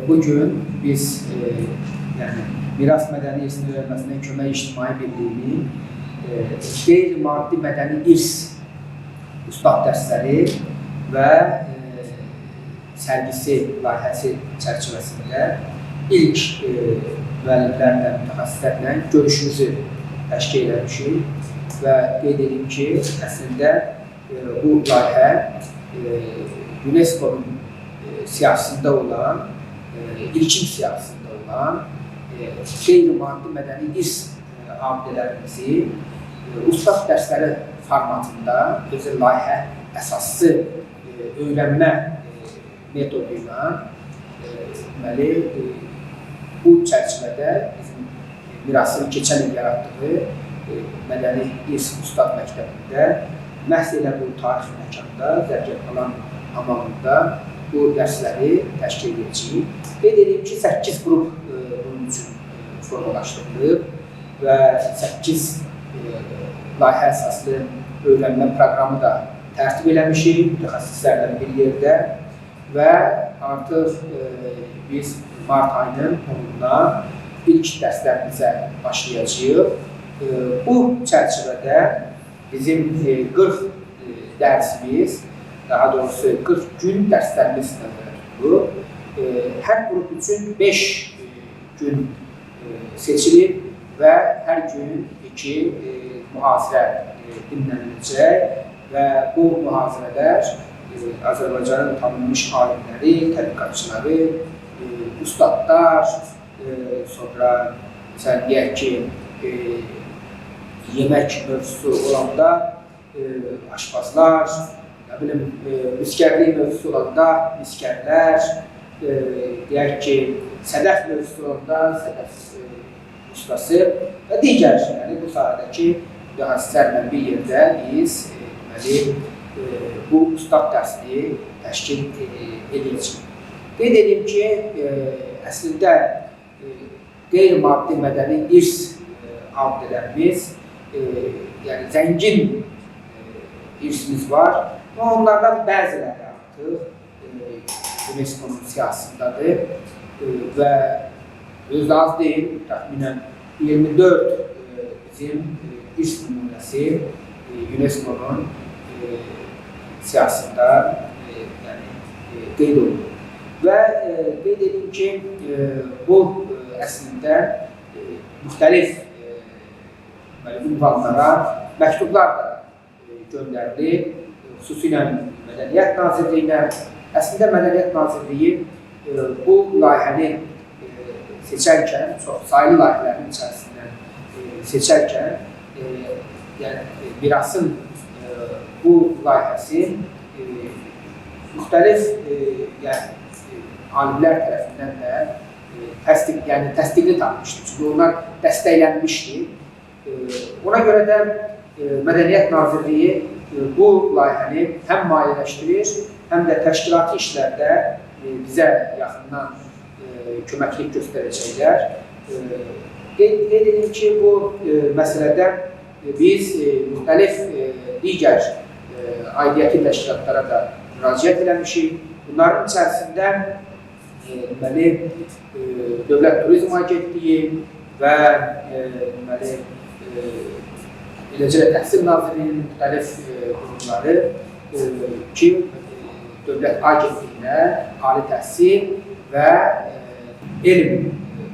Bugün biz yani miras mədəni irsinin öyrənməsinə kömək ictimai birliyinin qeyri-maddi mədəni irs ustad dərsləri və sərgisi layihəsi çərçivəsində ilk müəllimlərlə, mütəxəssislərlə görüşümüzü təşkil etmişik və qeyd edeyim ki, əslində bu layihə UNESCO-nun siyasətində olan, ilkin siyasətində olan qeyri-maddi mədəni irs abidələrimizi ustad dərsləri formatında özü layihə əsaslı öyrənmə metodu ilə bu çərçivədə bizim mirasın keçən il yaratdığı mədəni irs ustad məktəbində məhz elə bu tarixi məkanda Zərgərxalan hamamında bu dərsləri təşkil edəcəyik. Qeyd edeyim ki, 8 qrup bunun üçün formalaşdırılıb və 8 layihə əsaslı öyrənmə proqramı da tərtib eləmişik mütəxəssislərlə bir yerdə və artıq biz mart ayının 10-da ilk dərslərimizə başlayacağıq. Bu çərçivədə bizim 40 dərsimiz, daha doğrusu 40 gün dərslərimiz tutulub. Hər qrup üçün 5 gün seçilib və hər gün 2 mühazirə dinləniləcək və bu mühazirələr Azərbaycanın tanınmış alimləri, tədqiqatçıları, ustadlar, sonra məsələn deyək ki, yemək mövzusu olanda aşpazlar, miskərlik mövzusu olanda miskərlər, deyək ki, sədəf mövzusu olanda sədəf ustası və digər bu sahədəki mütəxəssislərlə bir yerdə biz bu ustad dərsini təşkil edəcəyik. Qeyd edeyim ki, əslində qeyri-maddi mədəni irs abidələrimiz, yəni zəngin irsimiz var və onlardan bəziləri artıq UNESCO-nun siyasətindədir və özü az deyil, təxminən 24 bizim irs nümunəsi UNESCO-nun siyasətində qeyd olunur. Və qeyd edeyim ki, bu əslində müxtəlif ünvanlara məktublar da göndərilir, xüsusilə Mədəniyyət Nazirliyinə. Əslində Mədəniyyət Nazirliyi bu layihəni seçərkən, çox sayılı layihələrin içərisindən seçərkən, yəni mirasın bu layihəsi müxtəlif alimlər tərəfindən də təsdiqli tapmışdır. Çünki onlar dəstəklənmişdir. Ona görə də Mədəniyyət Nazirliyi bu layihəni həm maliyyələşdirir, həm də təşkilati işlərdə bizə yaxından köməklik göstərəcəklər. Qeyd edeyim ki, bu məsələdə biz müxtəlif digər aidiyyəti təşkilatlara da müraciət eləmişik. Bunların içərisində Dövlət Turizm Agentliyi və eləcə də Təhsil Nazirliyinin müxtəlif qurumları ki, Dövlət Agentliyinə, Ali Təhsil və Elm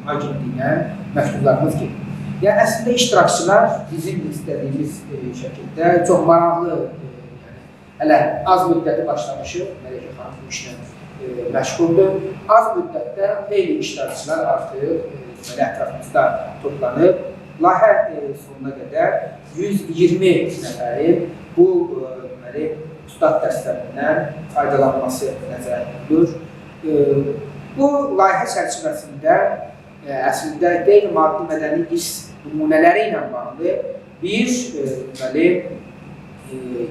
Agentliyinə məktublarımız gedir. Yəni, əslində iştirakçılar bizim istədiyimiz şəkildə çox maraqlı, hələ az müddəti başlamışıq, Mələkə xanım bu işlə məşğuldur. Az müddətdə xeyli iştirakçılar artıq ətrafımızda toplanıb. Layihə sonuna qədər 120 nəfərin bu ustad dərslərindən faydalanması nəzərdə tutulur. Bu layihə çərçivəsində əslində qeyri-maddi mədəni irs nümunələri ilə bağlı bir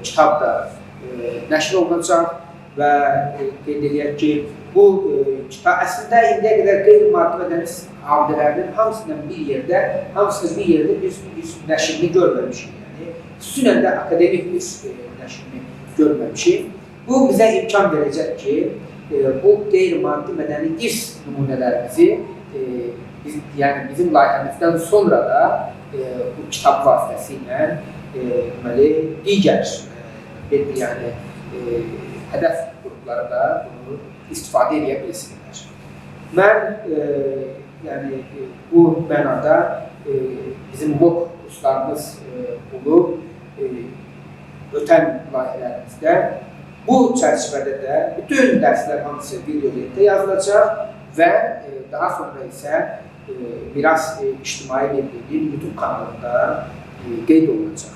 kitab da nəşr olunacaq və qeyd edək ki, bu kitab əslində indiyə qədər qeyri-maddi mədəni abidələrinin hamısının bir yerdə bir nəşrini görməmişik. Xüsusilə də akademik bir nəşrini görməmişik. Bu bizə imkan verəcək ki, bu qeyri-maddi mədəni irs nümunələrimizi yəni bizim layihəmizdən sonra da bu kitab vasitəsilə digər yəni hədəf qrupları da bunu istifadə edə bilsinlər. Mən yəni bu mənada bizim MOOC kurslarımız olub, ötən layihələrimizdə bu çərçivədə də bütün dərslər hamısı video lentdə yazılacaq və daha sonra isə Miras İctimai Birliğinin YouTube kanalında qeyd olunacaq.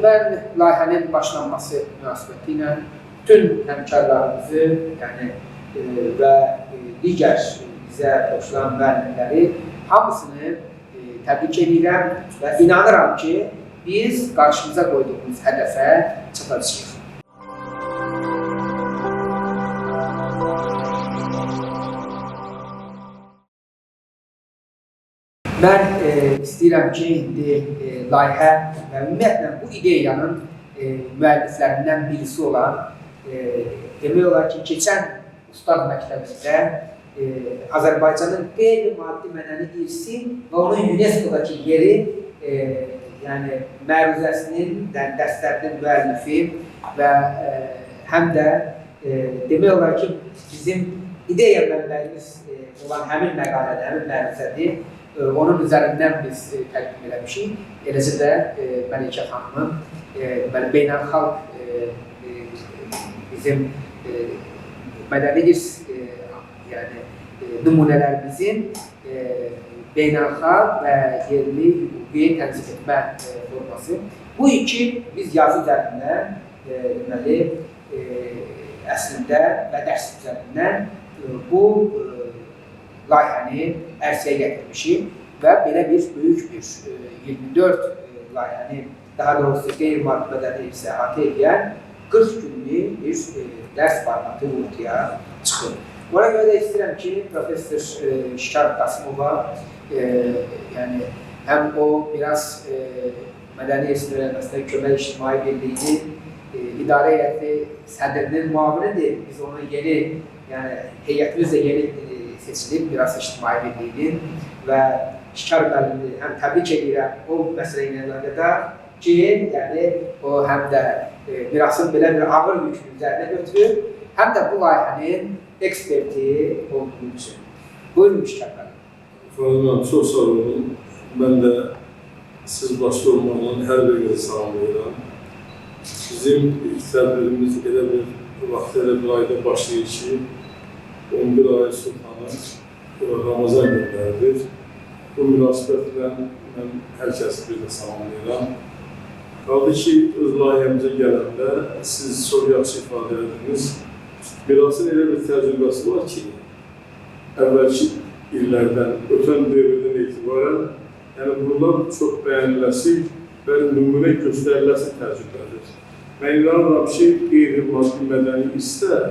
Mən layihənin başlanması münasibəti ilə bütün həmkarlarımızı və digər bizə qoşulan müəllimləri hamısını təbrik edirəm və inanıram ki, biz qarşımıza qoyduğumuz hədəfə çatacağıq. Mən istəyirəm ki, indi layihə və ümumiyyətlə bu ideyanın müəlliflərindən birisi olan, demək olar ki, keçən Ustad məktəbində Azərbaycanın qeyri-maddi mədəni irsi və onun UNESCO-dakı yeri, yəni məruzəsinin, dərslərinin müəllifi və həm də demək olar ki, bizim ideya mənbəyimiz olan həmin məqalədə, həmin məruzədir. Onun üzərindən biz təqdim eləmişik. Eləcə də Məlikə xanımın beynəlxalq bizim mədəni irs nümunələrimizin beynəlxalq və yerli hüquqi tənzim etmə forması. Bu iki biz yazı üzərindən əslində və dərs üzərindən bu layihəni ərsəyə gətirmişik və belə bir böyük bir 24 layihəni, daha doğrusu qeyri-maddi mədəni irsi əhatə edən 40 günlük bir dərs formatı ortaya çıxır. Buna görə də istəyirəm ki, Profesör Şikar Qasımova həm o Miras Mədəni İrsin Öyrənməsində Kömək İctimai Birliyinin İdarə Heyəti sədrinin müavinidir. Biz onu yeni, heyətimiz də yeni seçilib Miras İctimai Birliyinin və Şikar müəllimi həm təbrik edirəm o məsələ ilə əlaqədar ki, o həm də mirasın belə bir ağır yükünü üzərinə götürür, həm də bu layihənin eksperti olduğu üçün. Buyurun Şikar müəllim. Efendim, çox sağ olun. Mən də siz başta olmaqla hər birinizi salamlayıram. Bizim ilk tədbirimiz elə bir vaxt, elə bir ayda başlayır ki, 11 ay Sultanı Ramazan günləridir. Bu münasibətlə mən hər kəsi bir də salamlayıram. Qaldı ki, öz layihəmizə gələndə siz çox yaxşı ifadə ediniz. Mirasın elə bir təcrübəsi var ki, əvvəlki illərdən, ötən dövrdən etibarən bunlar çox bəyəniləsi və nümunə göstəriləsi təcrübədir. Mən inanıram ki, qeyri-maddi mədəni irsə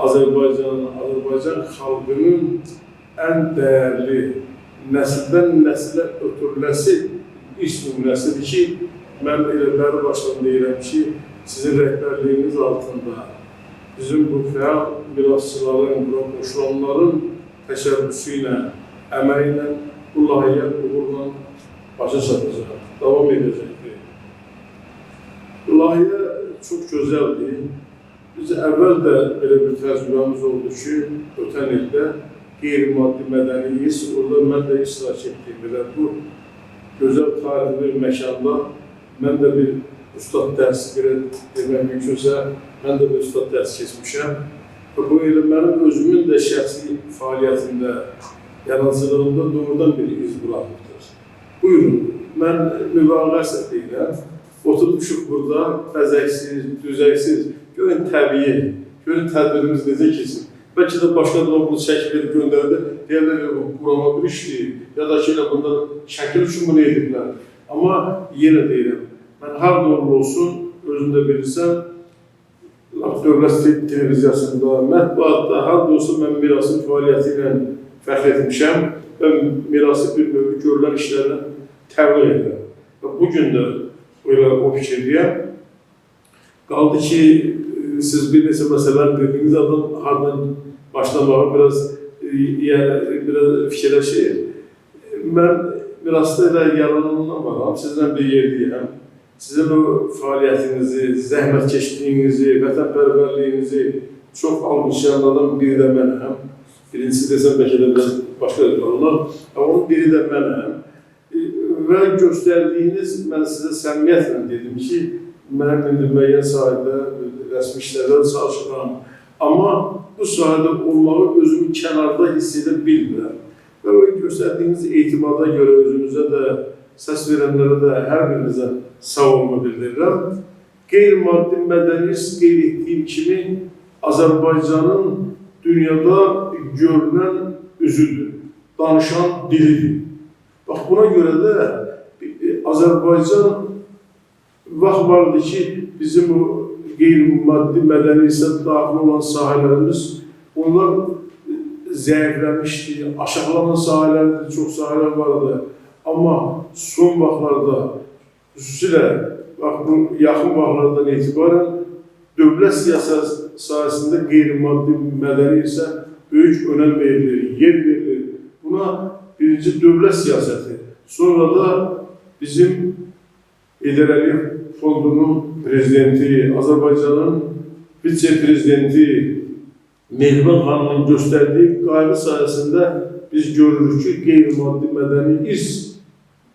Azərbaycan xalqının ən dəyərli nəsildən nəsilə ötürüləsi iş nümunəsidir ki, mən elə bəri başdan deyirəm ki, sizin rəhbərliyiniz altında bizim bu fəal mirasçıların, qoşulanların təşəbbüsü ilə, əməyi ilə bu layihə uğurla başa çatacaq, davam edəcəkdir. Layihə çox gözəldir. Biz əvvəl də belə bir təcrübəmiz oldu ki, ötən ildə qeyri-maddi mədəni irs, orada mən də iştirak etdiyim belə bu gözəl tarixli bir məkanda mən də bir ustad dərsi demək mümkünsə, mən də bir ustad dərsi keçmişəm. Bu ilə mənim özümün də şəxsi fəaliyyətində, yaradıcılığında doğrudan bir iz buraxıbdır. Buyurun, mən mübaliğə deyirəm. Oturmuşuq burada, bəzəksiz, düzəksiz, görün təbii, görün tədbirimiz necə keçir. Bəlkə də başqa da bunu şəkil edib göndərdi, deyərlər, qurama bir işdir, ya da ki, bunda şəkil üçün bunu ediblər. Amma yenə deyirəm, mən harada olsun, özümdə bilirsən, Dövlət televiziyasında, mətbuatda, harada olsun mən mirasın fəaliyyəti ilə fəxr etmişəm və mirası bir növü görülən işlərlə təbliğ edirəm. Bugün də o fikirdəyəm. Qaldı ki, siz bir neçə məsələlər dediniz, adam hardan başlamağa biraz fikirləşir. Mən mirasda elə yalanından varam, sizlə bir yerdəyəm. Sizin o fəaliyyətinizi, zəhmətkeşliyinizi, vətənpərvərliyinizi çox almışlardan biri də mənəm. Birincisi desəm, bəlkə də biraz başqa olar. Amma onun biri də mənəm. Və göstərdiyiniz, mən sizə səmimiyyətlə dedim ki, mən indi müəyyən sahədə rəsmi işlərdə çalışıram. Amma bu sahədə olmağı özümü kənarda hiss edə bilmirəm. Və o göstərdiyiniz etimada görə özünüzə də, səs verənlərə də hər birinizə sağ olma bildirirəm. Qeyri-maddi mədəni qeyd etdiyim kimi Azərbaycanın dünyada görünən üzüdür, danışan dilidir. Bax, buna görə də Azərbaycan vaxt vardı ki, bizim o qeyri-maddi mədəni isə daxil olan sahələrimiz, onlar zəifləmişdi, aşağılanan sahələrdə çox sahələr vardı. Amma son vaxtlarda, xüsusilə bu yaxın vaxtlardan etibarən dövlət siyasəsində qeyri-maddi mədəni isə böyük önəm verilir, yer verilir. Buna birinci dövlət siyasəti, sonra da bizim Heydər Əliyev Fondunun prezidenti, Azərbaycanın vitse-prezidenti Mehriban xanımın göstərdiyi qayğı sayəsində biz görürük ki, qeyri-maddi mədəni irs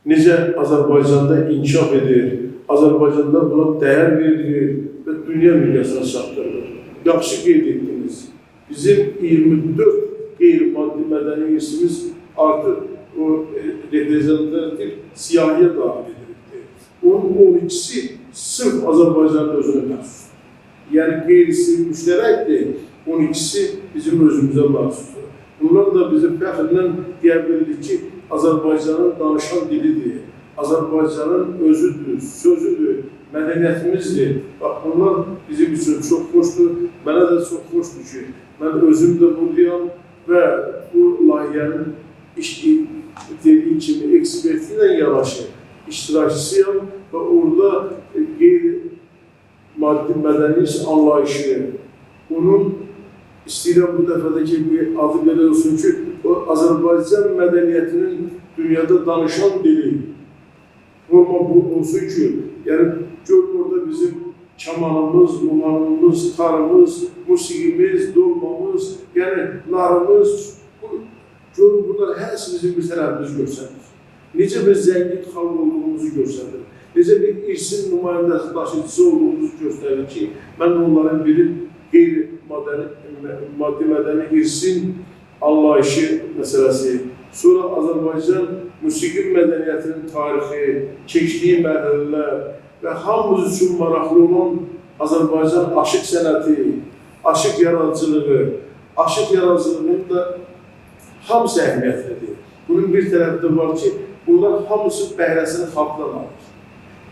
necə Azərbaycanda inkişaf edir, Azərbaycanda buna dəyər verilir və dünya miqyasına çatdırılır. Yaxşı qeyd etdiniz. Bizim 24 qeyri-maddi mədəni irsimiz artıq o reprezentativ siyahıya daxil edildi. Onun 12'si sırf Azərbaycanın özünə məxsusdur. Yəni qeyrisi müştərəkdir, 12'si bizim özümüzə məxsusdur. Bunlar da bizim fəxrlə deyə bilirik ki, Azərbaycanın danışan dilidir, Azərbaycanın özüdür, sözüdür, mədəniyyətimizdir. Bax, bunlar bizim üçün çox xoşdur, mənə də çox xoşdur ki, mən özüm də buradayam və bu layihənin dediği kimi ekspertiyle yanaşı iştirakçısıyam ve orada qeyri-maddi mədəni anlayışı, onun istəyirəm bu dəfədəki bir adı belə olsun ki, o Azərbaycan mədəniyyətinin dünyada danışan dili forma bu olsun ki, yəni görün orada bizim kamanımız, muğamımız, tarımız, musiqimiz, dolmamız, yəni narımız, görün bunlar hərsi bizim bir tərəfimiz göstərir. Necə bir zəngin xalq olduğumuzu göstərir. Necə bir irsin nümayəndəsi, daşıyıcısı olduğumuzu göstərir ki, mən onların biri qeyri-maddi mədəni irsin anlayışı məsələsi, sonra Azərbaycan musiqi mədəniyyətinin tarixi, keçdiyi mərhələlər və hamımız üçün maraqlı olan Azərbaycan aşıq sənəti, aşıq yaradıcılığının da hamısı əhəmiyyətlidir. Bunun bir tərəfi də var ki, bunlar hamısı bəhrəsini xalqdan alır.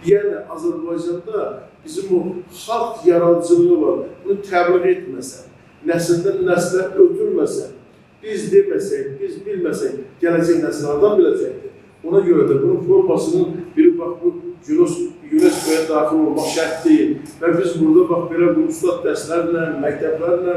Yəni, Azərbaycanda bizim o xalq yaradıcılığı var. Bunu təbliğ etməsən, nəsildən nəslə ötürməsən, biz deməsək, biz bilməsək, gələcək nəsillərdən biləcəkdir. Ona görə də bunun formasının biri bax bu UNESCO-ya daxil olmaq şərt deyil. Və biz burada bax belə bu ustad dərslərlə, məktəblərlə,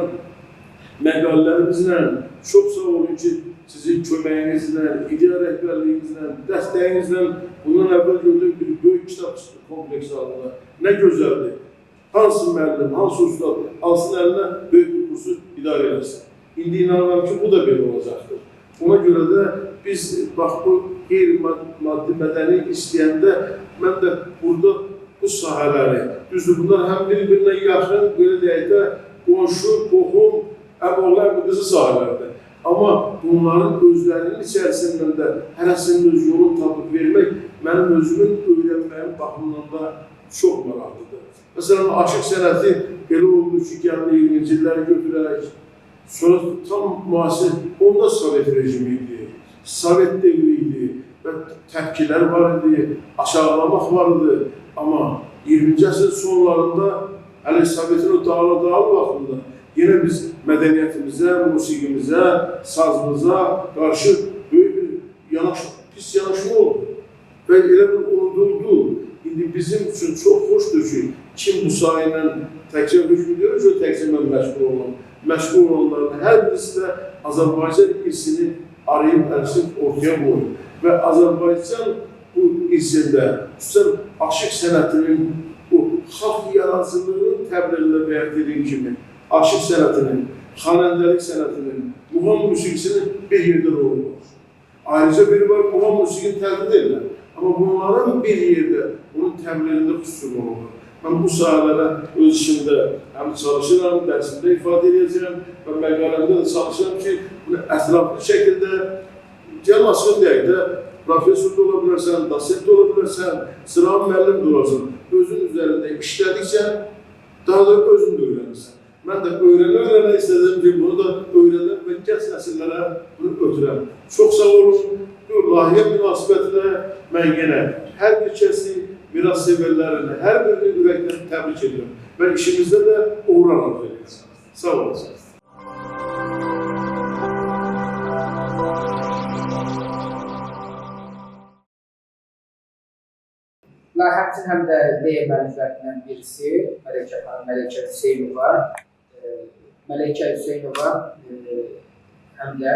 məqalələrimizlə çox sağ olun ki, sizin köməyinizlə, idea rəhbərliyinizlə, dəstəyinizlə bundan əvvəl gördüyüm bir böyük kitab kompleksi halında. Nə gözəldir. Hansı müəllim, hansı ustad, alsın əlinə böyük bir kursu idarə eləsin. İndi inanıram ki, bu da belə olacaqdır. Ona görə də biz bax bu qeyri-maddi mədəni istəyəndə mən də burada bu sahələri, düzdür, bunlar həm bir-birinə yaxın, belə deyək də, qonşu, qohum, əbollar, qızı sahələrdir. Amma bunların özlərinin içərisindən də hərəsinin öz yolunu tapıb vermək mənim özümün öyrənməyim baxımından da çox maraqlıdır. Məsələn, aşıq sənəti elə oldu ki, gəldi 20-ci illəri götürərək, sonra tam müasir, onda Sovet rejimi idi, Sovet devri idi və təpkilər var idi, aşağılamaq var idi. Amma 20-ci əsr sonlarında, hələ Sovetin o dağlı vaxtında yenə biz mədəniyyətimizə, musiqimizə, sazımıza qarşı böyük bir pis yanaşma oldu və elə bir unuduldu. İndi bizim üçün çox xoşdur ki, kim bu sahə ilə təkcə hökm görür, o təkcə mən məşğul olmam. Məşğul olanların hər birisi də Azərbaycan irsini arayıb, ərşib ortaya qoyur. Və Azərbaycan bu irsində, xüsusən aşıq sənətinin, bu xalq yaradıcılığının təbliğində bəyan edildiyi kimi, aşıq sənətinin, xanəndəlik sənətinin, muğam musiqisinin bir yerdə rolu var. Ayrıca biri var, muğam musiqini təbliğ edirlər. Amma bunların bir yerdə, onun təbliğində xüsusi rolu var. Mən bu sahələrə öz işimdə həm çalışıram, dərsimdə ifadə edəcəm və məqaləmdə də çalışıram ki, bunu ətraflı şəkildə gəlmasın deyək də, profesör da ola bilərsən, dosent da ola bilərsən, sıravi müəllim də olacaq. Özün üzərində işlədikcə daha da özün də öyrənirsən. Mən də öyrənə istədim ki, bunu da öyrənəm və gəz nəsillərə bunu ötürəm. Çox sağ olun. Bu layihə münasibətinə mən yenə hər bir kəsi, miras severlərini, hər birini ürəkdən təbrik edirəm və işimizdə də uğur arzu edirəm. Sağ olun. Layihəmizin həm də layihə müəlliflərindən birisi Mələkə Hüseynova. Mələkə Hüseynova həm də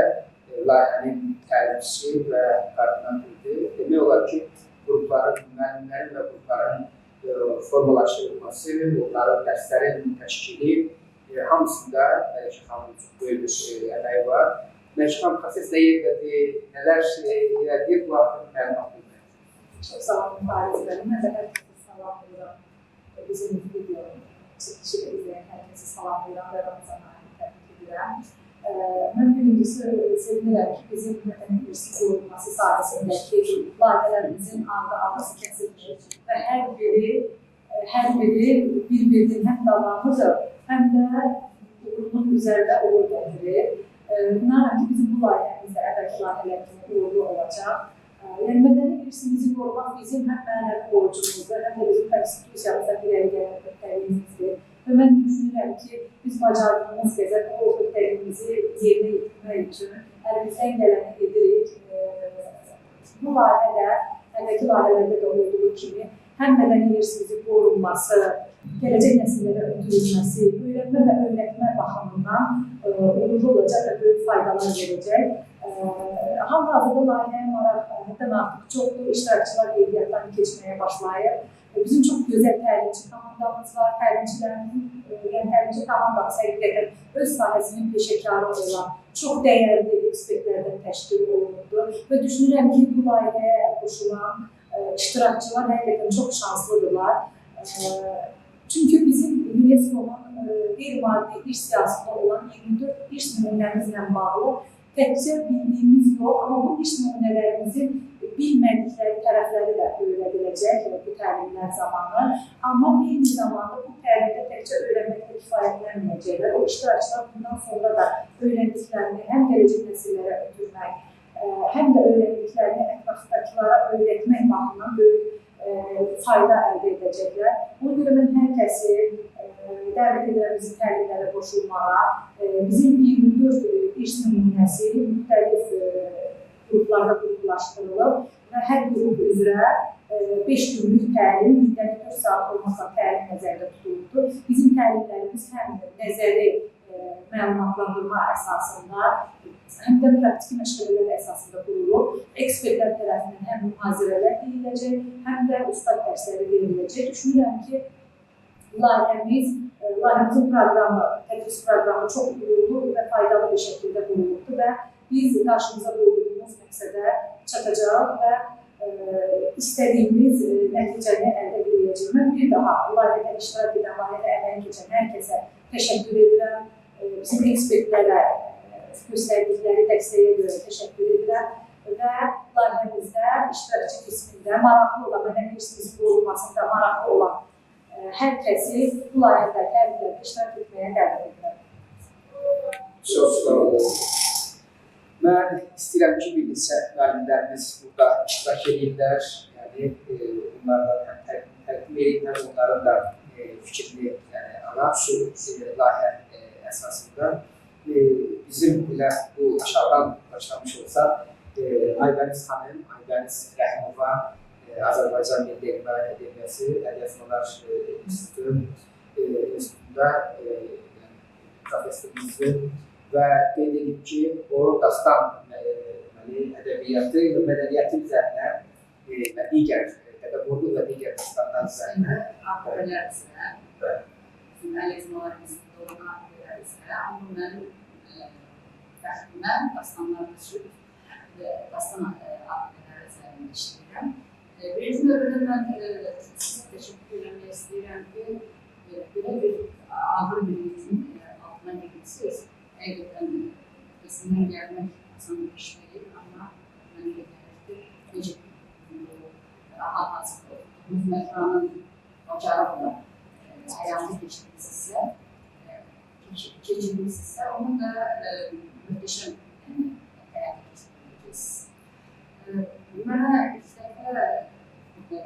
layihənin təlimçisi və koordinatörüdür. Demək olar ki, qrupların, müəllimlərin və qrupların formalaşdırılması, onların dərslərin təşkili hamısında Mələkə xanımın çox böyük bir əməyi var. Mələkə xanım proseslə yerdədir, nələr elədir, bu haqqında məlumat bilmək. Çok sağ olun Fariz Bey. Ben de herkese salamlıyorum. Bizim videomu çekişi izleyen herkese salamlıyorum ve Ramazan ayını tebrik ediyorum. Ben birincisi sevinirəm ki, bizim mədəni irsi qorunması sahəsindəki layihələrimizin ardı kəsilmir və hər biri bir-birinin həm davamıdır, həm də uğurunun üzərində uğur gətirir. İnanıram ki, bizim bu layihəmizdə əvvəlki layihələrimizin uğurlu olacaq. Yəni, mədəni irsimizi qorumaq bizim həm mənəvi borcumuzdur, həm də bizim konstitusiyamızda bir öhdəliyimizdir. Və mən düşünürəm ki, biz bacardığımız qədər o öhdəliyimizi yerinə yetirmək üçün əlimizdən gələni edirik. Bu layihədə, əvvəlki layihələrdə də olduğu kimi, həm mədəni irsimizin qorunması, gələcək nəsillərə ötürülməsi, öyrənmə və öyrətmə baxımından uğurlu olacaq və böyük faydalar verəcək. Hal-hazırda layihəyə maraq həddən artıq çoxdur, iştirakçılar qeydiyyatdan keçməyə başlayır. Bizim çox gözəl təlimçi komandamız var, təlimçi komandamız həqiqətən öz sahəsinin peşəkarı olan, çox dəyərli ekspertlərdən təşkil olundu və düşünürəm ki, bu layihəyə qoşulan iştirakçılar həqiqətən çox şanslıdırlar. Çünki bizim UNESCO-nun qeyri-maddi irs siyasətində olan 24 irs nümunəmizlə bağlı təkcə bildiyimiz yox, amma bu iş nümunələrimizin bilmədikləri tərəfləri də öyrədiləcək bu təlimlər zamanı. Amma eyni zamanda bu təlimdə təkcə öyrənməklə kifayətlənməyəcəklər. O iştirakçılar bundan sonra da öyrəndiklərini həm gələcək nəsillərə ötürmək, həm də öyrəndiklərini ətrafdakılara öyrətmək baxımından böyük fayda əldə edəcəklər. Ona görə mən hər kəsi dəvət edirəm bizim təlimlərə qoşulmağa. Bizim 24 iş nümunəsi müxtəlif qruplarda qruplaşdırılıb və hər qrup üzrə 5 günlük təlim, müddəti 4 saat olmasa təlim nəzərdə tutulubdur. Bizim təlimlərimiz həm nəzəri məlumatlandırma əsasında, həm də praktiki məşğələlər əsasında qurulub. Ekspertlər tərəfindən həm mühazirələr veriləcək, həm də ustad dərsləri veriləcək. Düşünürəm ki, layihəmizin proqramı, tədris proqramı çox uğurlu və faydalı bir şəkildə qurulubdur və biz qarşımıza qoyduğumuz məqsədə çatacaq və istədiyimiz nəticəni əldə edəcəyik. Mən bir daha layihədə iştirak edən, layihədə əməyə keçən hər kəsə təşəkkür edirəm. Bizim ekspertlərə göstərdikləri dəstəyə görə təşəkkür edirəm və layihəmizdə iştirakçı qismində maraqlı olan, mədəni irsimizin qorunmasında maraqlı olan hər kəsi bu layihədə təlimlərdə iştirak etməyə dəvət edirəm. Çox sağ olun. Mən istəyirəm ki, bir neçə müəllimlərimiz burada iştirak edirlər. Yəni, onlardan təqdim edib, həm onların da fikrini ala, şu layihə əsasında. Bizim ilə bu aşağıdan başlamış olsa, Aybəniz xanım, Aybəniz Rəhimova Azərbaycan Milli Elmlər Akademiyası Əlyazmalar İnstitutunda professorumuzdur və qeyd edib ki, o dastan ədəbiyyatı və mədəniyyəti üzərinə və digər pedaqoqluq və digər dastanlar üzərinə Akademiler üzrə, Əlyazmalar İnstitutuna akademiler üzrə, amma mən fəxrimdən dastanlar düşüb, dastan akademiler üzərində işləyirəm. Birinci növbədə mən sizə təşəkkür etmək istəyirəm ki, belə bir ağır bir yükün altına gedirsiniz. Həqiqətən resimdən gəlmək asan bir iş deyil, amma mən gəlir necə rahat hazır olduğunuz məhranın bacarıqla həyatı keçirmişsinizsə, onu da möhtəşəm həyat keçirmişsiniz. Mənə ilk dəfə burada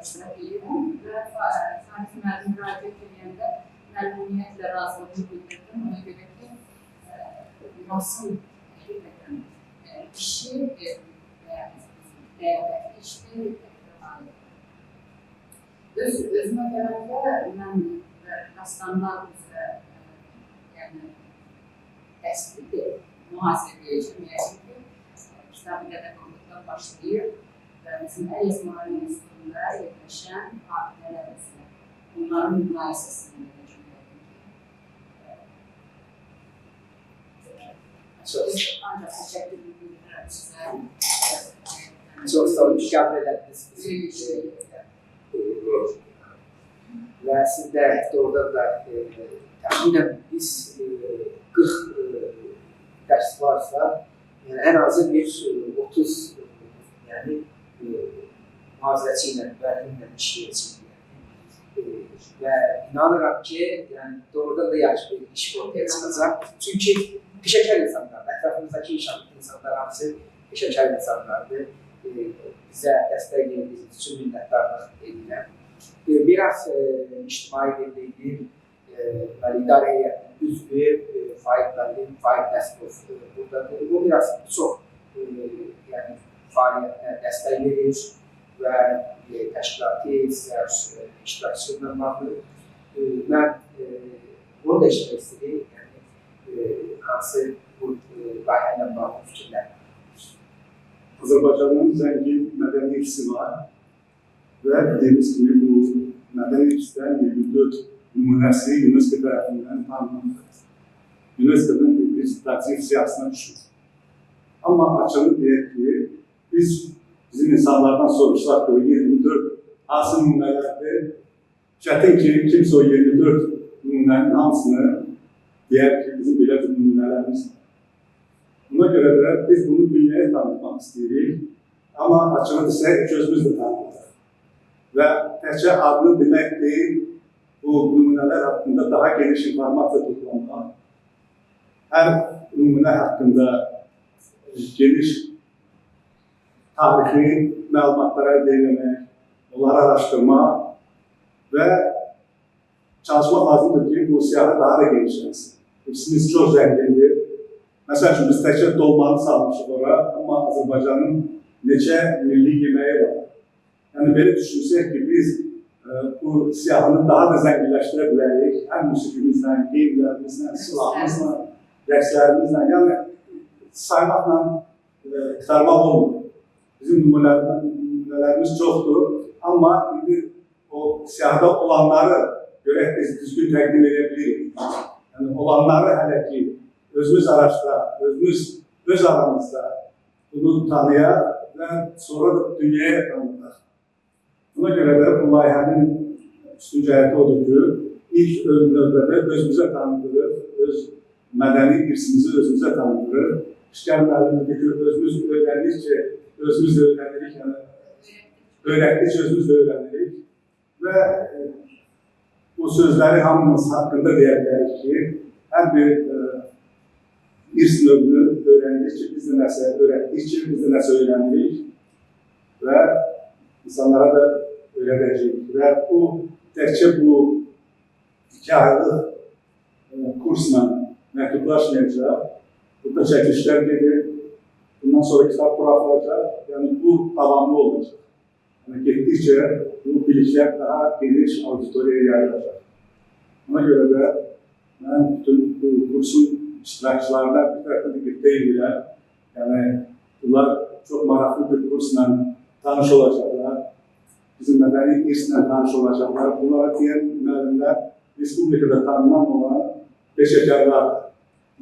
iştirak edirəm və sanki müəllim müraciət edəndə məmnuniyyətlə razılığı bildirdim. Ona görə ki, Rasim həqiqətən işi rəyabətli işdir, özümə gələndə mən dastanlar üzrə təsdiqdir, mühasirə edəcəm. Yəni ki, kitabı qədəqonluqdan başlayır və bizim Əlyazmalar İnstitutunda yerləşən abidələr üzrə onların müqayisəsini edəcəm. Ancaq təşəkkür edirəm sizə. Çox sağ olun ki, qəbul elədiniz bizi. Və siz də orada da təxminən biz 40 dərs varsa, ən azı bir 30 mühazirəçi ilə, müəllimlə işləyəcəyik. Və inanıram ki, doğrudan da yaxşı bir iş ortaya çıxacaq. Çünki peşəkar insanlar, ətrafımızdakı insanlar hamısı peşəkar insanlardır. Bizə dəstək edildiyiniz üçün minnətdarlıq edirəm. Biraz ictimai birliyi idarə heyətinin üzvü Faik müəllim, Faik Nəsbov buradadır. Bu biraz çox fəaliyyətinə dəstək verir və təşkilati iştirakçılarla bağlı. Mən bunu da işləmək istəyirəm, hansı bu layihə ilə bağlı fikirlər. Azərbaycanın zəngin mədəni irsi var və dediyimiz kimi bu mədəni irsdən 24 nümunəsi UNESCO tərəfindən tanınmışdır. UNESCO-nun bir strateji siyasına düşür. Amma açığını deyək ki, bizim insanlardan soruşsaq ki, o 24 hansı nümunələrdir, çətin ki, kimsə o 24 nümunənin hamısını deyər ki, bizim belə bir nümunələrimiz var. Buna görə də biz bunu dünyaya tanıtmaq istəyirik, amma açığı desək, gözümüzlə tanıtırıq. Və təkcə adını demək deyil, bu nümunələr haqqında daha geniş informasiya toplamaq, hər nümunə haqqında geniş tarixi məlumatlara əldə etmək, onları araşdırmaq və çalışmaq lazımdır ki, bu siyahı daha da genişlənsin. İrsimiz çox zəngindir. Məsəl üçün, biz təkcə dolmanı salmışıq ora, amma Azərbaycanın neçə milli yeməyi var. Yəni, belə düşünsək ki, biz bu siyahını daha da zənginləşdirə bilərik. Həm musiqimizlə, geyimlərimizlə, silahımızla, rəqslərimizlə, yəni saymaqla qurtarmaq olmur. Bizim nümunələrimiz çoxdur, amma indi o siyahda olanları görək biz düzgün təqdim edə bilirik. Yəni, olanları hələ ki, özümüz araşdıraq, özümüz öz aramızda bunu tanıyaq və sonra da dünyaya tanıdaq. Buna görə də bu layihənin üstün cəhəti odur ki, ilk növbədə özümüzə tanıdırıq, öz mədəni irsimizi özümüzə tanıdırıq. İşgəl müəllimdir ki, özümüz öyrəndikcə özümüz də öyrənirik, yəni öyrətdikcə özümüz də öyrənirik və bu sözləri hamımız haqqında deyə bilərik ki, hər bir irs növünü öyrəndikcə, biz də nəsə öyrətdikcə, biz də nəsə öyrənirik və insanlara da öyrədəcəyik. Və bu, təkcə bu 2 aylıq kursla məhdudlaşmayacaq, burada çəkilişlər gedir, bundan sonra kitab buraxılacaq, yəni bu davamlı olacaq. Yani getdikçe bu bilikler daha geniş auditoriyaya yayılacak. Ona göre de ben bütün bu kursun iştirakçılarına bir tarafta dikkateyim. Yani bunlar çok meraklı bir kursla tanış olacaklar. Bizim mədəni irslə tanış olacaklar. Bunlara diyen müəllimlər Respublikada tanınan olan peşəkarlardır.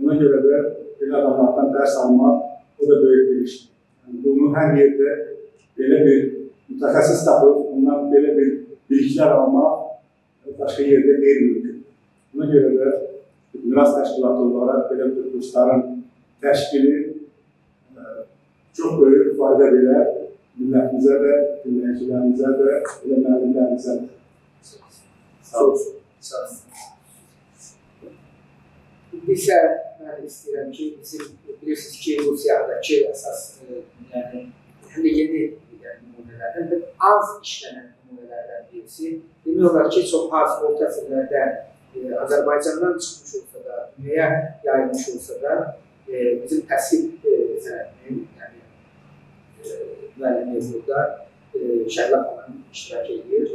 Ona göre de belə adamlardan ders almak o da böyük bir iş. Yani bunu her yerde böyle bir mütəxəssis tapıb, ondan böyle bir bilgiler almak başka yerde değil mümkün. Buna göre de Miras Təşkilatı olarak böyle bir kursların təşkili çok büyük fayda verir milletimize de, dinleyicilerimize de, ve müəllimlərimizə de. Sağ olsun. Sağ olsun. Bizə mən istəyirəm ki, bizim bilirsiniz ki, Rusiyadakı əsas yəni həm də yeni nümunələrdən və az işlənən nümunələrdən birisi. Demək olar ki, çox az orta əsrlərdə Azərbaycandan çıxmış olsa da, dünyaya yayılmış olsa da, bizim təsvir sənətinin, yəni müəllimi burada Şəhla xanım iştirak edir.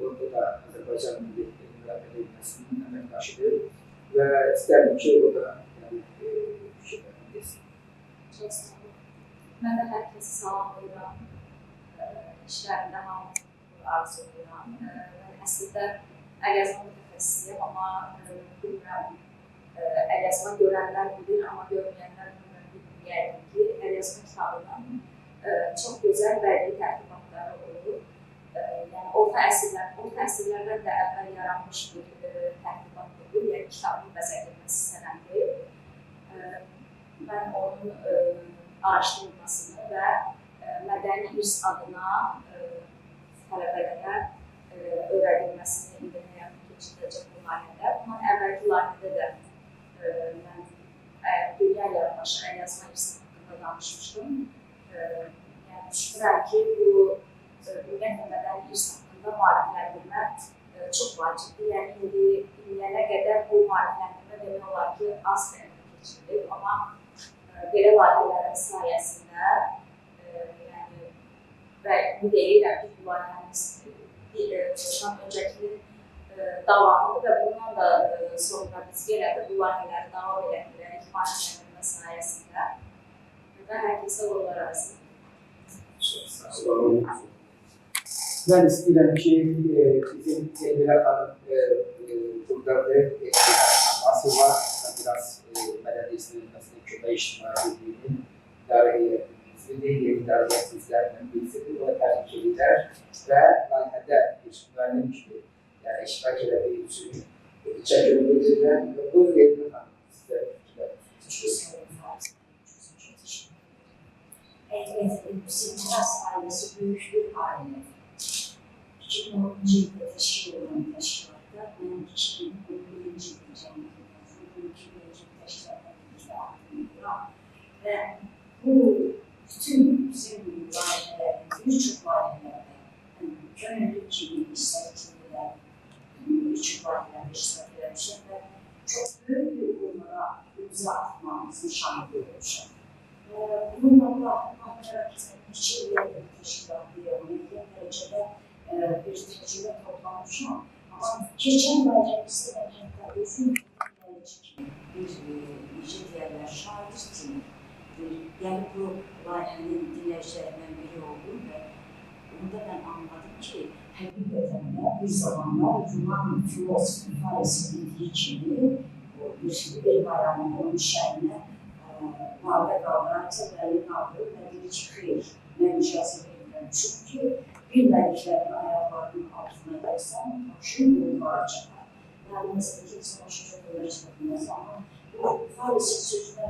Orada da Azərbaycan Milli Akademiyasının əməkdaşıdır və istərdim ki, o da fikirlərini desin. Çox sağ olun. Mən də hər kəsi salamlayıram. İşlərində hamı arzulayıram. Mən əslində əlyazma mütəxəssisiyəm, amma bilmirəm, əlyazma görənlər bilir, amma görməyənlər bilməyərdim ki, əlyazma kitabının çox gözəl bədii tərtibatları olur. Yəni, orta əsrlərdən də əvvəl yaranmış bir tərtibat olur, yəni kitabın bəzədilməsi sənəti. Mən onun araşdırılmasını və mədəni irs adına tələbələrə öyrədilməsini indi həyata keçiriləcək bu layihədə. Bundan əvvəlki layihədə də mən dünya yaranışı əlyazma irsi haqqında danışmışdım. Yəni, düşünürəm ki, bu ümumiyyətlə mədəni irs haqqında maarifləndirmə çox vacibdir. Yəni, indiyənə qədər bu maarifləndirmə demək olar ki, az həyata keçirilir, amma belə layihələrin sayəsində və ümid edirəm ki, bu layihəmiz öncəkinin davamıdır və bundan da sonra biz yenə də bu layihələri davam elətdirək maarifləndirmə sayəsində və hər kəsə uğurlar arasında. Sağ olun. Ben istəyirəm ki, bizim Zeynələ xanım buradadır. Asıl var, biraz mədəni istirilməsinin kömək ictimai birliğinin idarə heyətimizin, yeni idarəyyət üzlərindən birisidir. Ona təbrik edirlər və layihədə bir müəllim kimi iştirak elədiyi üçün çəkilib edirlər. Bu Zeynələ xanım sizə fikirlər. Evet, bizim Miras ailesi büyük bir aile. 2010 yılında teşkil olan teşkilatta ben 2011 yılında canlandırdım. Bugünkü teşkilatta bizde aklımda. Ve bu bütün bizim layihelerimizde, birçok layihilerde, gönüllü kimi isterikliler, birçok layihilerde iştirak edermişler ve çok büyük bir uğurlara imza atmamızın şahit olmuşlar. Bununla baktırarak içeriye bir teşkilatlı yapmayı derecede bir tecrübe toplamışım. Ama geçen layihemizde ben hatta uzun bir nice diğerler şahittim. Yani bu layihənin dinləyicilerinden biri oldum ve onda ben anladım ki hakikaten de bir zamanlar Yunan filosofu Fares'in dediği gibi bir bayramın onun şerine mağda kavranatı belli kavramı belli çıkıyor. Ben icazı verirəm. Çünkü bilmədiklərin ayaqlarının altına daysan, başın yollara çıxar. Yani mesela kimse başıca böyle çıkmaz ama bu Fares'in sözüne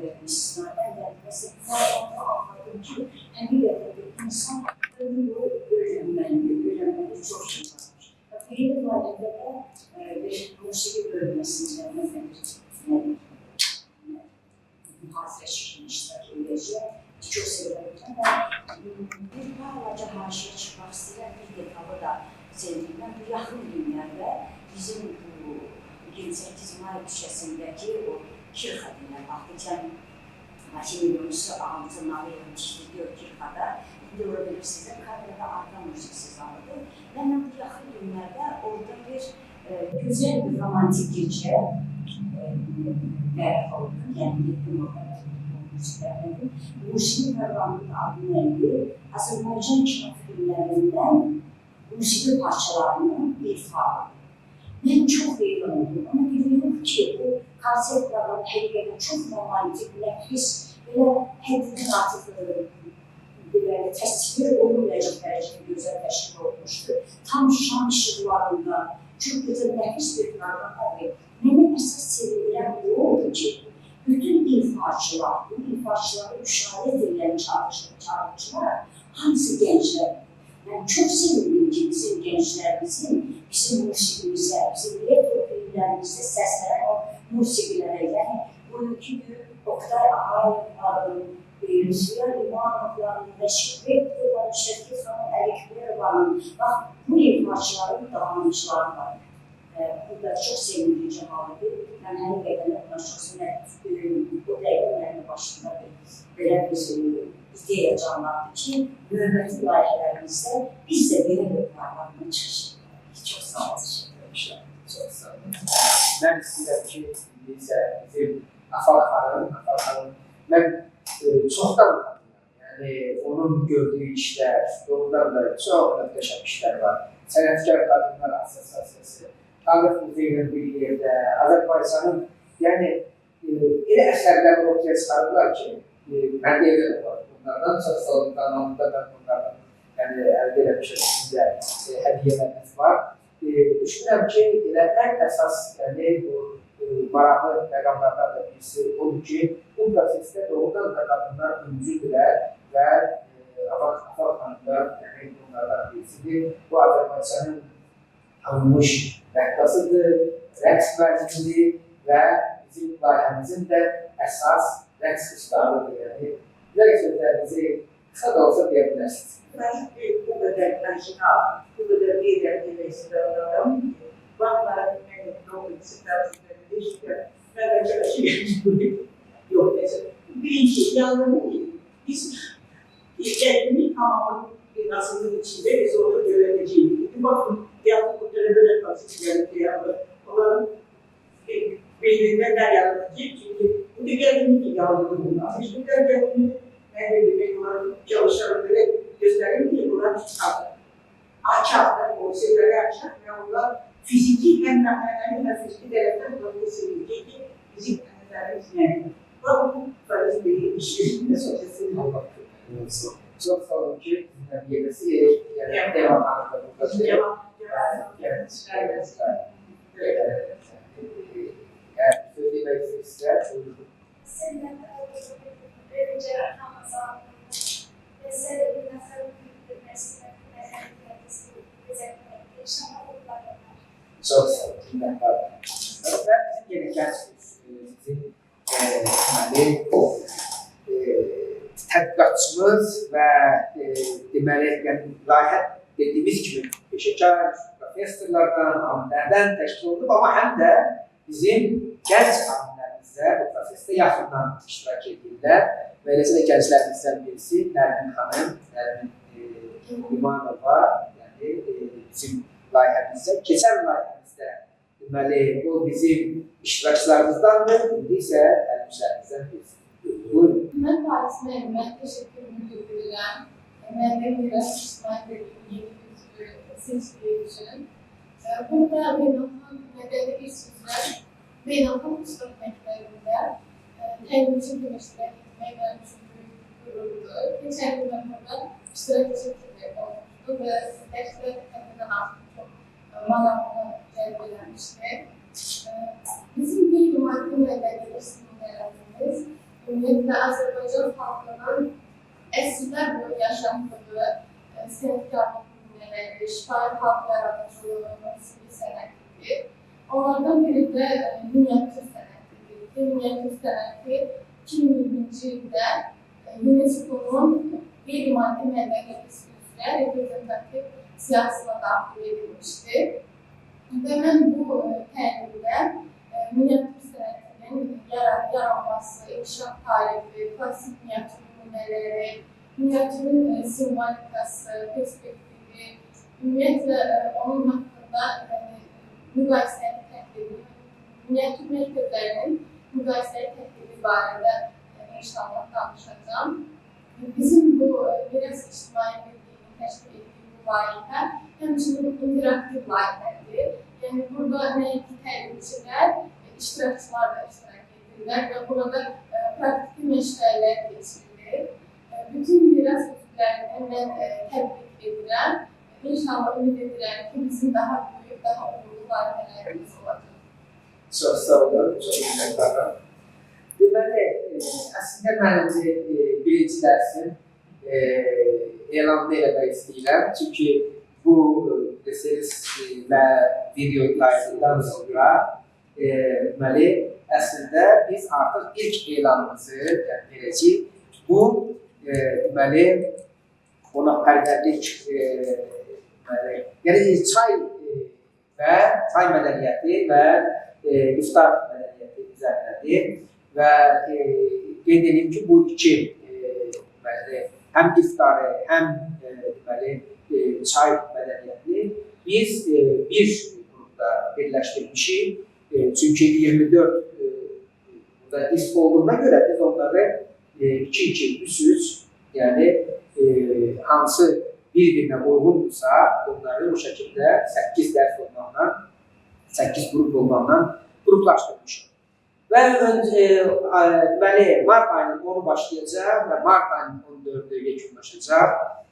de istisnaden gelmesi Fares'e anladım ki hakikaten bir insan ömrü öğrenmeli çok şey varmış. Birinci vadede de bir musiki bölmesini yapmak muhasirleştirmişler öylece. Çok seviyorum. Bir bağlaca haşiye çıkmak isteyen bir detabı da sevdiğimden bu yakın günlerde bizim bu 28 May düşesindeki o Kirxadine, Bahtıcan Hakim Yunus'u ağzına verilmişti diyor Kirxada. görebilirsiniz. Kamerada arka müziksiz aldı. Benim bu yakın günlerde orada bir güzel bir romantik gece oldu. Yani gittim orada müziklerden. Musiki Fervan'ın adını neydi? Azerbaycan kino filmlerinden musiki parçalarını ifa. Ben çok heyecan oldum ama biliyorum ki bu konsertlerden hakikaten çok romantik, nefis ve hepimizin artık böyle tasvir olunmayacak derecede güzel teşkil olmuştu. Tam şan ışıklarında çok güzel nefis bir program oldu. Beni esas sevindiren bu oldu ki bütün ifaçılar, bu ifaçıları müşahede edilen çağrıcılar hamısı gençler. Yani çok sevindim ki bizim gençlerimizin bizim musikimize, bizim retro filmlerimizde seslenen o musikilere, yani bugünkü Oktay Ağay'ın, Rüzgar İmanov'ların, Reşit Bekir'in, Şevket Hanım, Elikber'in, bak bu ifaçıların davranışları var. Burada çok sevindirici halde, ben hakikaten onları çok sevindim. O değerlerin başında böyle bir ideya canlandı ki, növbəti layihələrimizdə biz de böyle bir programla çıxış edirik. Çok sağ olun. Çok sağ olun. Ben istəyirəm ki, bizim Afaq xanım, ben çoxdan tanıyorum. Yani onun gördüğü işler, doğrudan da çok möhtəşəm işler var. Sənətkar Qadınlar Assosiasiyası, Tarix Muzeyinin bir yerdə, Azərbaycanın, yəni elə əsərlər ortaya çıxardılar ki, mən də evdə var. Bunlardan çox sağ olun, kanalımda da bunlardan əldə eləmişəm sizə hədiyyələriniz var. Düşünürəm ki, elə ən əsas bu maraqlı məqamlardan da birisi odur ki, bu prosesdə doğrudan da qadınlar öncüdürlər və Afaq xanımlar bunlardan birisidir. Bu Azərbaycanın tanınmış rəqqasıdır, rəqs mərcidir və bizim layihəmizin də əsas rəqs ustalıdır. Güzel sözlerinizi kısa da olsa diyebilirsiniz. Ben bu kadar aşina, bu kadar bir yerine istiyorum. Bakmadan ben doğru istiyorum. Ben de çalışıyorum. Yok mesela. Birinci yanını biz kendini tamamen bir nasılın içinde biz onu öğreneceğiz. Bakın yazı kurtarabilir nasıl yani. Onların belirlinden yararlanacak. Çünkü bu diğerinin ki yararlanacak bunlar. Hiçbir kendini benim çalışanlara göstereyim ki bunlar açar, o şeyleri açar ve onlar fiziki hem fiziki taraftan profesyonel ki bizim kanallarımız yani. Bu faiz bir işin sosyal çok sağ olun ki birisi devam anlatımında. Devam. Söylemek ister. Seninle önce Ramazan'ın mesele bir mesele bir mesele çok sağ olun. Ben gereken sizin tədqiqatçımız və deməli, yəni layihə dediyimiz kimi peşəkar professorlardan, alimlərdən təşkil olunub, amma həm də bizim gənc alimlərimizdə bu prosesdə yaxından iştirak edirlər və eləcə də gənclərimizdən birisi Nərmin xanım, Nərmin İmanova, yəni bizim layihəmizdə, keçən layihəmizdə deməli, bu bizim iştirakçılarımızdandır, indi isə tələbçilərimizdən birisi. Buyurun. Ben Paris Mehmet, teşekkürümü bildirirəm. Mehmet Miras İsmail Bey'in yeni bir seçtiği için. Burada beynəlxalq mədəni üzvlər, beynəlxalq ustad məktəbində təlimçi kimi iştirak etmək mənim üçün böyük qürurdur. Keçən gün mən burada iştirak etmək olmuşdu və dərslər tərəfindən artıq çox maraqlı cəlb eləmişdi. Bizim qeyri-maddi mədəni üstünlüklərimiz ümumiyyətlə Azərbaycan xalqının əsrlər boyu yaşadığı sənətkarlıq nümunələri, şifahi xalq yaradıcılığı, musiqi sənətidir. Onlardan biri də miniatür sənətidir. Miniatür sənəti 2020-ci ildə UNESCO-nun qeyri-maddi mədəni üzvlər reprezentativ siyahısına daxil edilmişdir. Və mən bu təlimdə miniatür sənətinin yaranması, inkişaf tarihi, klasik miniatür nümunələri, miniatürün simbolikası, perspektifi, ümumiyyətlə onun haqqında müqayisəli təhlili, miniatür məktəblərinin müqayisəli təhlili barədə inşallah danışacağım. Bizim bu biraz ictimai birliğinin təşkil etdiyi bu layihə həmçinin interaktiv layihədir. Yəni burada nəinki təlimçilər, iştirakçılar da iştirak edirlər və burada praktiki məşqlər keçirilir. Bütün biraz üzvlərini mən təbrik edirəm. İnşallah ümid edirəm ki, bizim daha böyük, daha uğurlu layihələrimiz olacaq. Çox sağ olun, çox minnətdaram. Deməli, əslində məncə birinci dərsim elanını eləmək istəyirəm. Çünki bu deseniz və video layihəsindən sonra deməli, əslində biz artıq ilk elanımızı verəcəyik. Bu, deməli, qonaqpərvərlik, yəni çay və çay mədəniyyəti və iftar mədəniyyəti üzərindədir. Və qeyd edeyim ki, bu iki həm iftarı, həm çay mədəniyyətini biz bir qrupda birləşdirmişik. Çünki 24 burada ism olduğuna görə biz onları 2-2, 3-3, yəni hansı bir-birinə uyğundursa, onları bu şəkildə 8 dərs olmaqla, 8 qrup olmaqla qruplaşdırmışıq. Və deməli, mart ayının 10-u başlayacaq və mart ayının 14-ü yekunlaşacaq.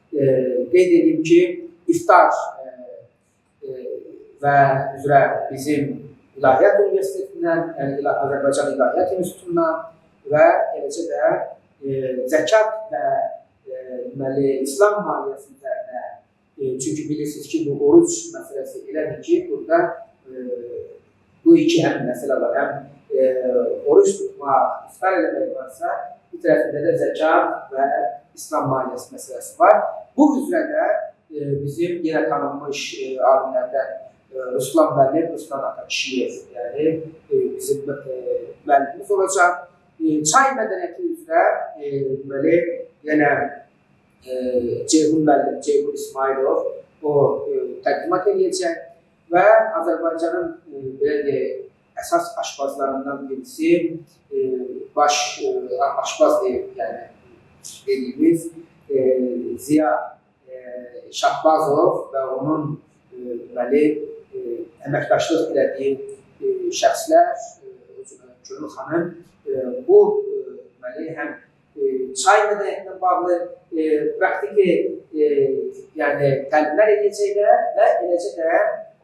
Qeyd edeyim ki, iftar və üzrə bizim İlahiyyat Universitetindən, yəni Azərbaycan İlahiyyat İnstitutundan və eləcə də zəkat və deməli, İslam maliyyəsi üzərində, çünki bilirsiniz ki, bu oruc məsələsi elədir ki, burada bu iki həm məsələ var, həm oruç tutmaq, iftar eləmək varsa, bir tərəfində də zəkat və İslam maliyyəsi məsələsi var. Bu üzrə də bizim yenə tanınmış alimlərdən Ruslan müəllim, Ruslan Atakişiyev, yəni bizim müəllimimiz olacaq. Çay mədəniyyəti üzrə deməli, yenə Ceyhun müəllim, Ceyhun İsmailov o təqdimat edəcək və Azərbaycanın belə deyək, əsas aşpazlarından birisi, baş aşpaz deyil, yəni dediyimiz Ziya Şahbazov və onun deməli, əməkdaşlıq elədiyi şəxslər, Gönül xanım, bu deməli, həm çay mədəniyyətinə bağlı praktiki yəni, təlimlər edəcəklər və eləcə də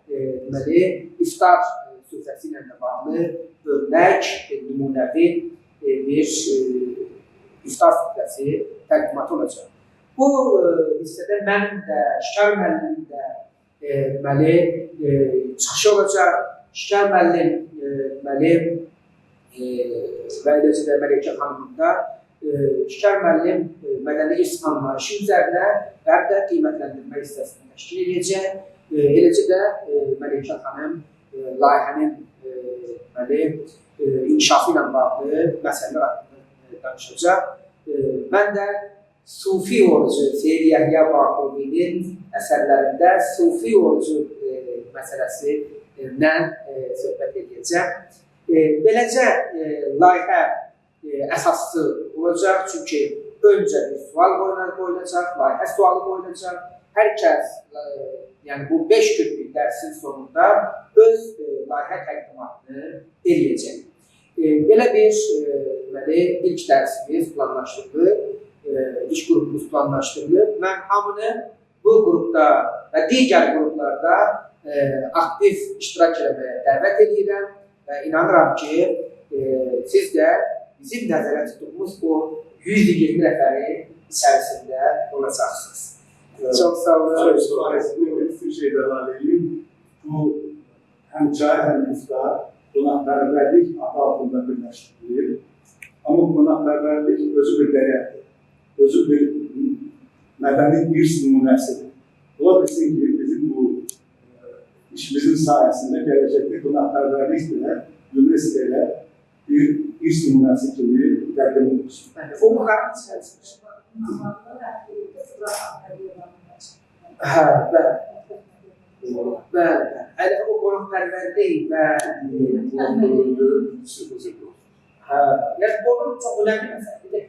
deməli, iftar süfrəsi ilə də bağlı örnək, nümunəvi bir iftar süfrəsi təqdimatı olacaq. Bu hissədə mənim də, Şikar müəllimin də deməli, çıxışı olacaq. Şikar müəllim deməli, və eləcə də Məleykə xanımın da Şikar müəllim mədəni irs anlayışı üzərinə və həm də qiymətləndirmə hissəsini təşkil edəcək. Eləcə də Məleykə xanım layihənin inkişafı ilə bağlı məsələlər haqqında danışacaq. Mən də Sufi orucu, Seyid Yəhya Baquvinin əsərlərində Sufi orucu məsələsindən söhbət edəcəm. Beləcə layihə əsaslı olacaq, çünki öncə bir sual qoyulacaq, layihə sualı qoyulacaq. Hər kəs, yəni bu 5 günlük dərsin sonunda öz layihə təqdimatını eləyəcək. Belə bir ilk dərsimiz planlaşdırılıb, iş qrupumuz planlaşdırılıb. Mən hamını bu qrupda və digər qruplarda aktiv iştirak etməyə dəvət edirəm və inanıram ki, siz də bizim nəzərə tutduğumuz bu 120 nəfərin içərisində olacaqsınız. Çox sağ olun. Bir şey də əlavə edeyim. Bu həm çay, həm iftar qonaqpərvərlik adı altında birləşdirilir. Amma qonaqpərvərlik özü bir dəyərdir. Özü bir mədəni irs nümunəsidir. Ola bilsin ki, bizim bu işimizin sayəsində gələcəkdə qonaqpərvərlik ilə UNESCO ilə bir irs nümunəsi kimi təqdim olunsun. Umudlarım içərisində. Hə, bəli. Bəli. Hələ o qonaqpərvər deyil və hə, yəni bu çox önəmli məsələdir.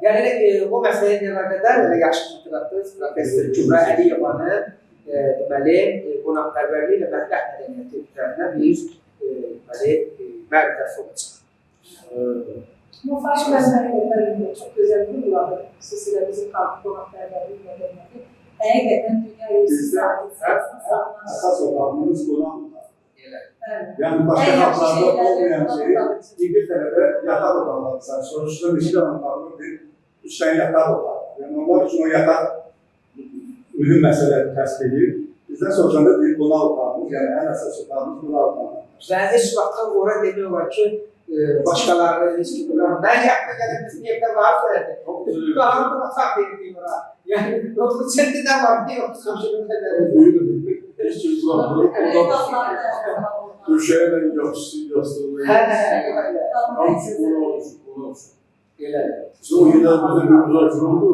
Yəni o məsələyə ilə əlaqədar elə yaxşı xatırlatdınız, Professor Kübra Əliyevanın deməli qonaqpərvərliyi və mətbəx mədəniyyəti üzərində bir deməli mərkəz olacaq. Bu faş məsələlərində çox gözəl vurguladı. Xüsusilə bizim xalq qonaqpərvərlik mədəniyyəti həqiqətən dünya Əsas olanımız qonaq otağı. Yani başka halklarda olmayan şey, İngiltere'de yatak odaları. Sen sonuçta Mişkan otağı bir 3 tane yatak odağı. Yani onlar için o yatak mühim mesele təsbih edir. Bizden soruşanda bir qonaq otağımız, yani en əsas otağımız qonaq otağımız. Və heç vaxtdan ora demək olar ki, başqaları heç ki duran. Mən yaxına gəlib bizim evdə var söylədi. Qalanı da otaq verildi ora. Yəni, oturuq çəndi nə var, ne yoxdur, soşulunda verildi. Hiç kim kullanmıyor. Döşeyle yastırmayı. Hamısı ona olsun. Elə. İşte o yine bize bir müzakere oldu.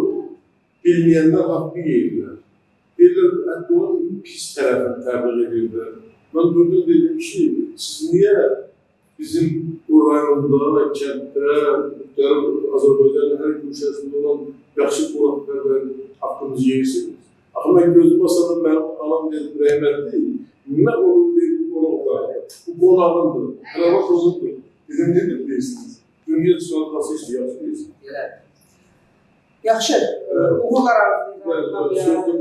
Bilmeyenler hakkı yiyirler. Birler hatta onun pis tarafını təbliğ edirlər. Ben durdum dedim ki, siz niye bizim o rayonda, kənddə, Azərbaycanın hər köşəsində olan yaxşı qonaqpərvər haqqınızı yeyirsiniz? Axı mən gözüm asadım, mənim anam dedim, rəhmətli, nə olur dedim qonaqlar. Bu qonağındır, kravat olundur. Dedim, nedir deyirsiniz? Dünya çıxartması işte yaxşı deyirsiniz. Yaxşı, uğurlar arzulayıram.